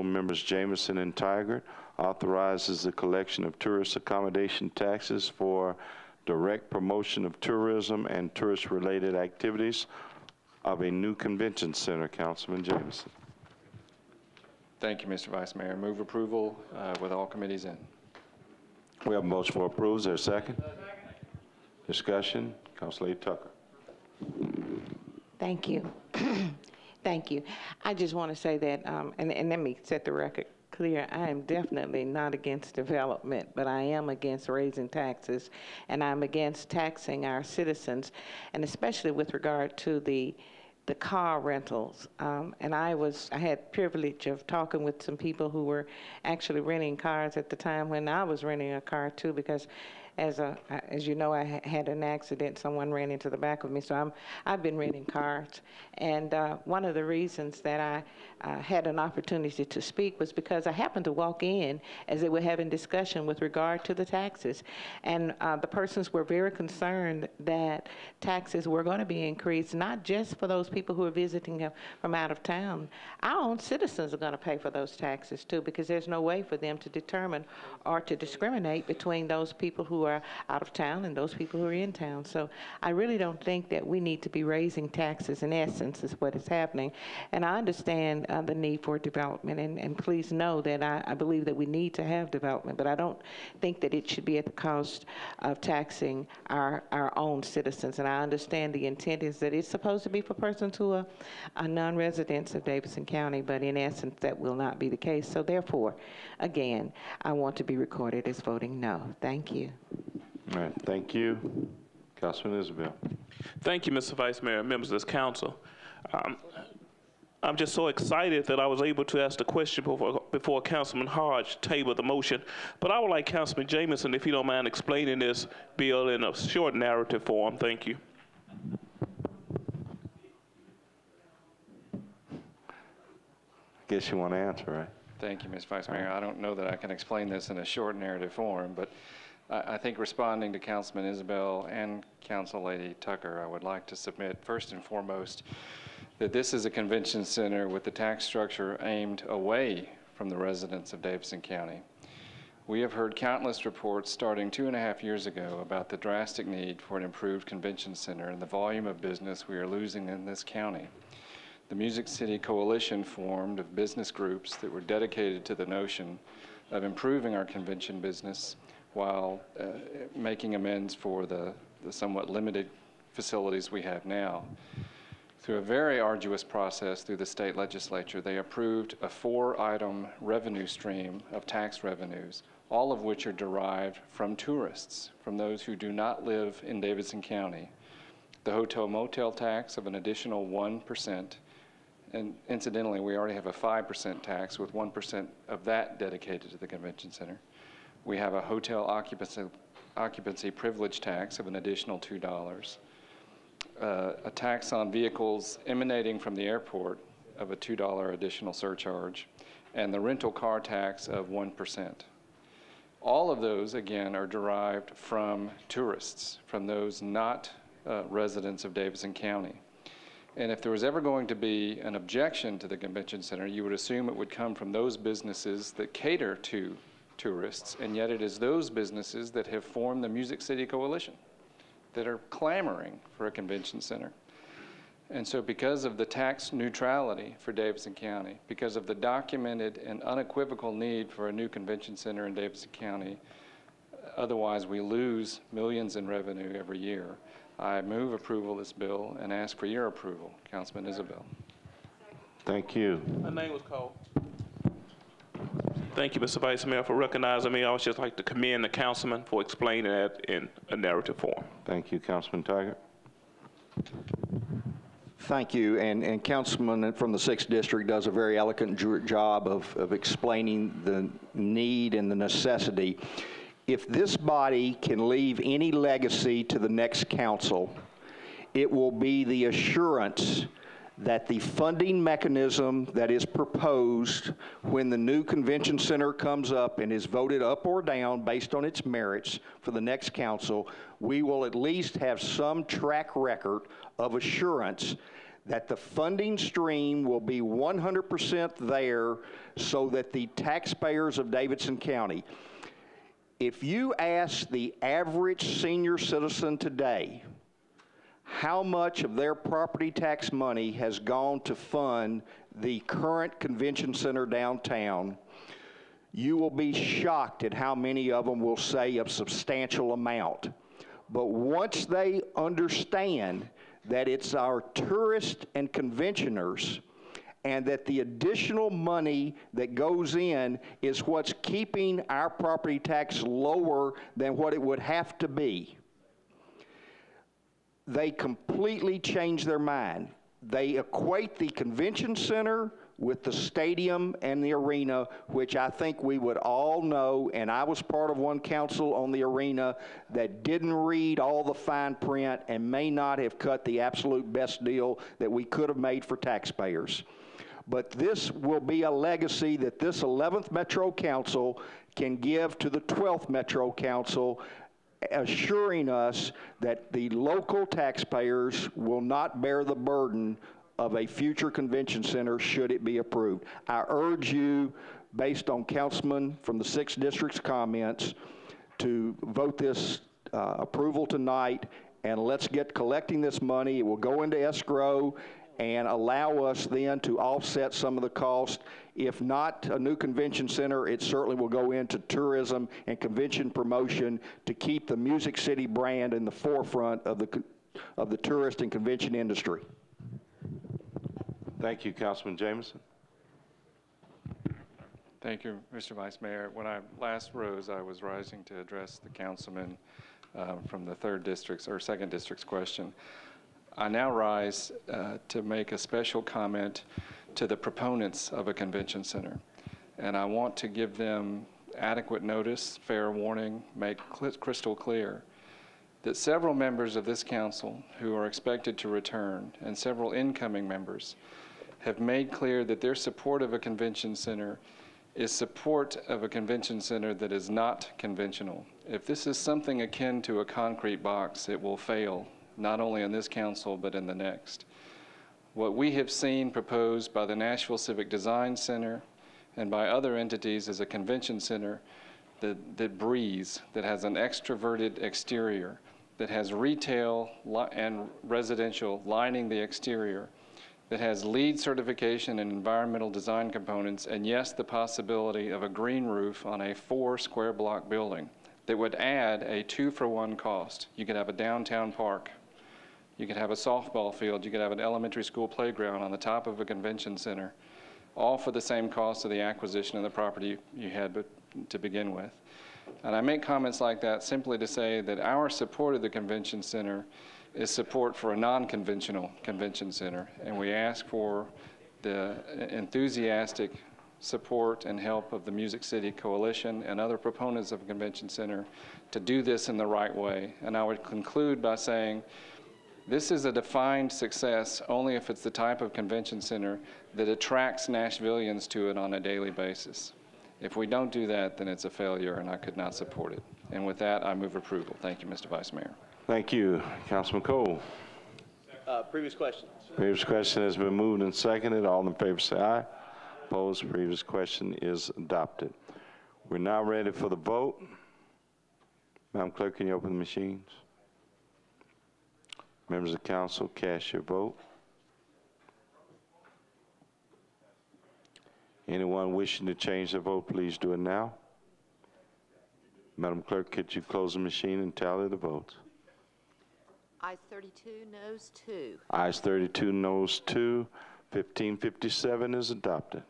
Members Jameson and Tigert, authorizes the collection of tourist accommodation taxes for direct promotion of tourism and tourist-related activities of a new convention center. Councilman Jameson. Thank you, Mr. Vice Mayor. Move approval with all committees in. We have a motion for approval. Is there a second? Discussion. Councilor Tucker. Thank you. Thank you. I just want to say that, and let me set the record clear, I am definitely not against development, but I am against raising taxes, and I'm against taxing our citizens, and especially with regard to the car rentals. And I had privilege of talking with some people who were actually renting cars at the time when I was renting a car too, because as you know, I had an accident. Someone ran into the back of me, so I've been renting cars. And one of the reasons that I had an opportunity to speak was because I happened to walk in as they were having discussion with regard to the taxes. And the persons were very concerned that taxes were going to be increased, not just for those people who are visiting from out of town. Our own citizens are going to pay for those taxes too, because there's no way for them to determine or to discriminate between those people who are out of town and those people who are in town. So I really don't think that we need to be raising taxes, in essence, is what is happening. And I understand the need for development, and please know that I believe that we need to have development, but I don't think that it should be at the cost of taxing our own citizens. And I understand the intent is that it's supposed to be for persons who are non-residents of Davidson County, but in essence, that will not be the case. So therefore, again, I want to be recorded as voting no. Thank you. All right, thank you. Councilman Isabel. Thank you, Mr. Vice Mayor, members of this council. I'm just so excited that I was able to ask the question before Councilman Hodge tabled the motion. But I would like Councilman Jameson, if you don't mind, explaining this bill in a short narrative form. Thank you. I guess you want to answer, right? Thank you, Mr. Vice Mayor. I don't know that I can explain this in a short narrative form, but I think responding to Councilman Isabel and Council Lady Tucker, I would like to submit first and foremost that this is a convention center with the tax structure aimed away from the residents of Davidson County. We have heard countless reports starting 2.5 years ago about the drastic need for an improved convention center and the volume of business we are losing in this county. The Music City Coalition formed of business groups that were dedicated to the notion of improving our convention business while making amends for the somewhat limited facilities we have now. Through a very arduous process through the state legislature, they approved a 4-item revenue stream of tax revenues, all of which are derived from tourists, from those who do not live in Davidson County. The hotel-motel tax of an additional 1%, and incidentally, we already have a 5% tax with 1% of that dedicated to the convention center. We have a hotel occupancy privilege tax of an additional $2, a tax on vehicles emanating from the airport of a $2 additional surcharge, and the rental car tax of 1%. All of those, again, are derived from tourists, from those not residents of Davidson County. And if there was ever going to be an objection to the convention center, you would assume it would come from those businesses that cater to tourists, and yet it is those businesses that have formed the Music City Coalition that are clamoring for a convention center. And so because of the tax neutrality for Davidson County, because of the documented and unequivocal need for a new convention center in Davidson County, otherwise we lose millions in revenue every year, I move approval of this bill and ask for your approval. Councilman Isabel. Thank you. My name was called. Thank you, Mr. Vice Mayor, for recognizing me. I would just like to commend the councilman for explaining that in a narrative form. Thank you, Councilman Tiger. Thank you, and Councilman from the 6th District does a very eloquent job of explaining the need and the necessity. If this body can leave any legacy to the next council, it will be the assurance that the funding mechanism that is proposed when the new convention center comes up and is voted up or down based on its merits for the next council, we will at least have some track record of assurance that the funding stream will be 100% there so that the taxpayers of Davidson County, if you ask the average senior citizen today how much of their property tax money has gone to fund the current convention center downtown, you will be shocked at how many of them will say a substantial amount. But once they understand that it's our tourists and conventioners, and that the additional money that goes in is what's keeping our property tax lower than what it would have to be, they completely change their mind. They equate the convention center with the stadium and the arena, which I think we would all know, and I was part of one council on the arena that didn't read all the fine print and may not have cut the absolute best deal that we could have made for taxpayers. But this will be a legacy that this 11th Metro Council can give to the 12th Metro Council, assuring us that the local taxpayers will not bear the burden of a future convention center should it be approved. I urge you, based on Councilman from the 6th District's comments, to vote this approval tonight, and let's get collecting this money. It will go into escrow and allow us then to offset some of the cost. If not a new convention center, it certainly will go into tourism and convention promotion to keep the Music City brand in the forefront of the tourist and convention industry. Thank you, Councilman Jameson. Thank you, Mr. Vice Mayor. When I last rose, I was rising to address the councilman from the 3rd District's or 2nd District's question. I now rise to make a special comment to the proponents of a convention center. And I want to give them adequate notice, fair warning, make crystal clear that several members of this council who are expected to return and several incoming members have made clear that their support of a convention center is support of a convention center that is not conventional. If this is something akin to a concrete box, it will fail, not only in this council, but in the next. What we have seen proposed by the Nashville Civic Design Center and by other entities is a convention center that breathes, that has an extroverted exterior, that has retail and residential lining the exterior, that has LEED certification and environmental design components, and yes, the possibility of a green roof on a 4 square block building that would add a 2-for-1 cost. You could have a downtown park. You could have a softball field. You could have an elementary school playground on the top of a convention center, all for the same cost of the acquisition of the property you had to begin with. And I make comments like that simply to say that our support of the convention center is support for a non-conventional convention center, and we ask for the enthusiastic support and help of the Music City Coalition and other proponents of a convention center to do this in the right way. And I would conclude by saying this is a defined success only if it's the type of convention center that attracts Nashvillians to it on a daily basis. If we don't do that, then it's a failure, and I could not support it. And with that, I move approval. Thank you, Mr. Vice Mayor. Thank you. Councilman Cole. Previous question. Previous question has been moved and seconded. All in favor say aye. Opposed, previous question is adopted. We're now ready for the vote. Madam Clerk, can you open the machines? Members of council, cast your vote. Anyone wishing to change their vote, please do it now. Madam Clerk, could you close the machine and tally the votes? Ayes 32, noes 2. Ayes 32, noes 2. 1557 is adopted.